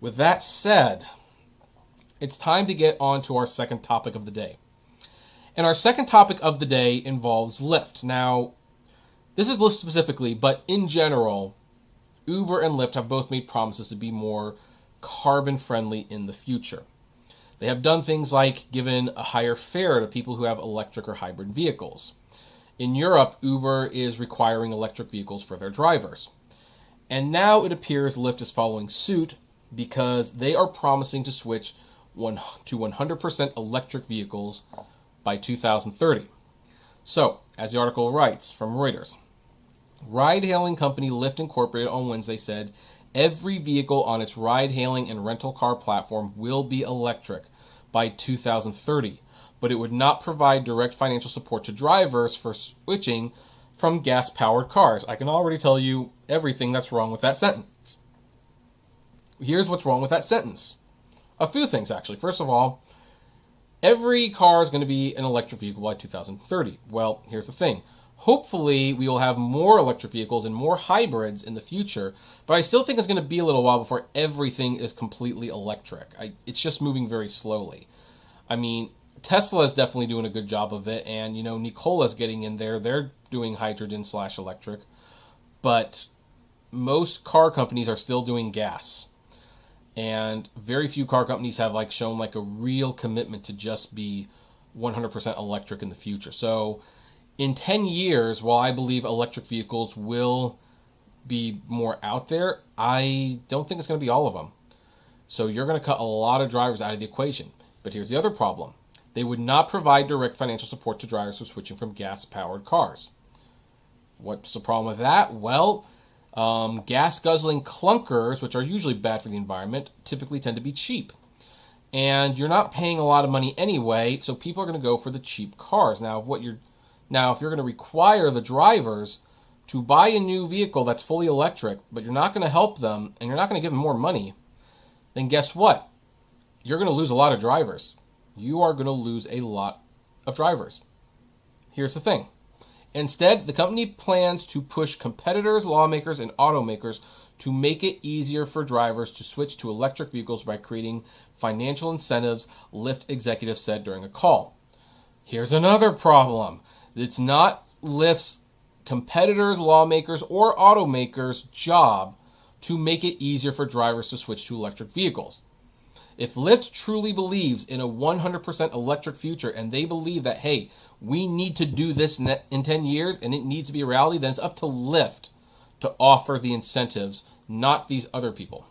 With that said, it's time to get on to our second topic of the day. And our second topic of the day involves Lyft. Now, this is Lyft specifically, but in general, Uber and Lyft have both made promises to be more carbon friendly in the future. They have done things like given a higher fare to people who have electric or hybrid vehicles. In Europe, Uber is requiring electric vehicles for their drivers. And now it appears Lyft is following suit because they are promising to switch to 100% electric vehicles by 2030. So, as the article writes from Reuters, ride-hailing company Lyft Incorporated on Wednesday said every vehicle on its ride-hailing and rental car platform will be electric by 2030, but it would not provide direct financial support to drivers for switching from gas-powered cars. I can already tell you everything that's wrong with that sentence. Here's what's wrong with that sentence. A few things, actually. First of all, every car is going to be an electric vehicle by 2030. Well, here's the thing. Hopefully, we will have more electric vehicles and more hybrids in the future, but I still think it's going to be a little while before everything is completely electric. It's just moving very slowly. I mean, Tesla is definitely doing a good job of it, and, Nikola's getting in there. They're doing hydrogen/electric, but most car companies are still doing gas. And very few car companies have shown a real commitment to just be 100% electric in the future. So in 10 years, while I believe electric vehicles will be more out there, I don't think it's going to be all of them. So you're going to cut a lot of drivers out of the equation. But here's the other problem. They would not provide direct financial support to drivers who are switching from gas-powered cars. What's the problem with that? Well, gas-guzzling clunkers, which are usually bad for the environment, typically tend to be cheap. And you're not paying a lot of money anyway, so people are going to go for the cheap cars. Now, if you're going to require the drivers to buy a new vehicle that's fully electric, but you're not going to help them, and you're not going to give them more money, then guess what? You're going to lose a lot of drivers. You are going to lose a lot of drivers. Here's the thing. Instead, the company plans to push competitors, lawmakers, and automakers to make it easier for drivers to switch to electric vehicles by creating financial incentives, Lyft executives said during a call. Here's another problem. It's not Lyft's competitors, lawmakers, or automakers' job to make it easier for drivers to switch to electric vehicles. If Lyft truly believes in a 100% electric future and they believe that, hey, we need to do this in 10 years and it needs to be a reality, then it's up to Lyft to offer the incentives, not these other people.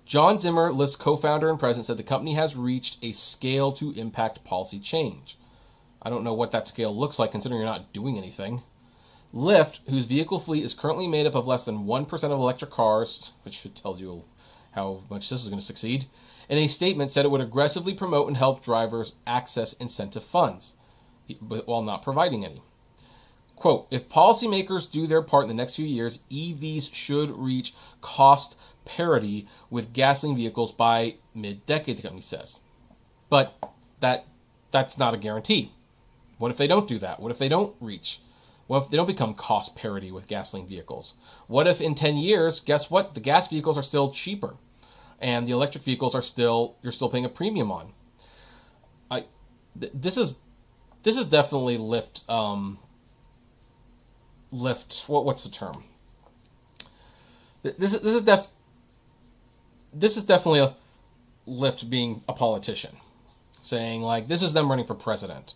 John Zimmer, Lyft's co-founder and president, said the company has reached a scale to impact policy change. I don't know what that scale looks like considering you're not doing anything. Lyft, whose vehicle fleet is currently made up of less than 1% of electric cars, which should tell you how much this is going to succeed, in a statement said it would aggressively promote and help drivers access incentive funds, while not providing any. Quote, if policymakers do their part in the next few years, EVs should reach cost parity with gasoline vehicles by mid-decade, the company says. But that's not a guarantee. What if they don't do that? What if they don't reach? What if they don't become cost parity with gasoline vehicles? What if in 10 years, guess what? The gas vehicles are still cheaper and the electric vehicles you're still paying a premium on. This is definitely Lyft. What's the term? This is definitely a Lyft being a politician, saying this is them running for president.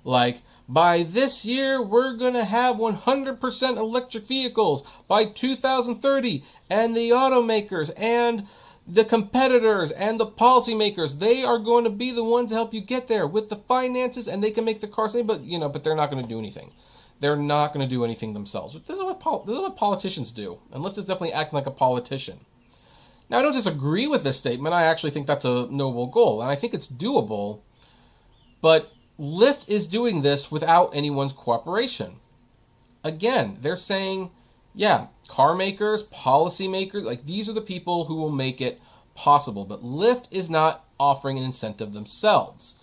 By this year we're gonna have 100% electric vehicles by 2030, and the automakers and the competitors and the policymakers, they are going to be the ones to help you get there with the finances, and they can make the car safe, but they're not going to do anything. They're not going to do anything themselves. This is what politicians do, and Lyft is definitely acting like a politician. Now, I don't disagree with this statement. I actually think that's a noble goal, and I think it's doable, but Lyft is doing this without anyone's cooperation. Again, they're saying, yeah, car makers, policymakers, these are the people who will make it possible. But Lyft is not offering an incentive themselves,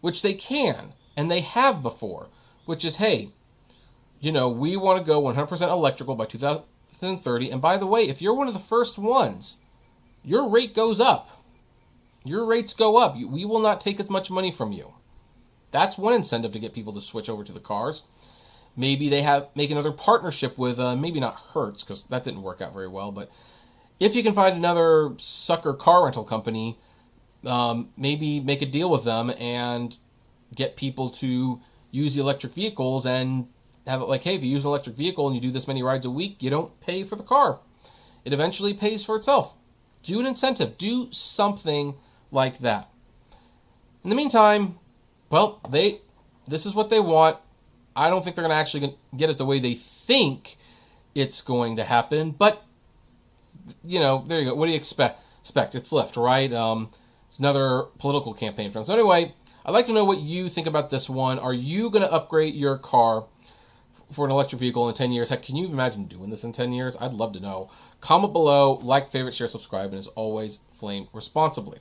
which they can, and they have before, which is, hey, we want to go 100% electrical by 2030. And by the way, if you're one of the first ones your rate goes up. Your rates go up. We will not take as much money from you. That's one incentive to get people to switch over to the cars. Maybe they make another partnership with, maybe not Hertz, because that didn't work out very well, but if you can find another sucker car rental company, maybe make a deal with them and get people to use the electric vehicles and have it like, hey, if you use an electric vehicle and you do this many rides a week, you don't pay for the car. It eventually pays for itself. Do an incentive. Do something like that. In the meantime, well, this is what they want. I don't think they're going to actually get it the way they think it's going to happen. But, there you go. What do you expect? It's Lyft, right? It's another political campaign for them. So anyway, I'd like to know what you think about this one. Are you going to upgrade your car for an electric vehicle in 10 years? Heck, can you imagine doing this in 10 years? I'd love to know. Comment below, like, favorite, share, subscribe, and as always, flame responsibly.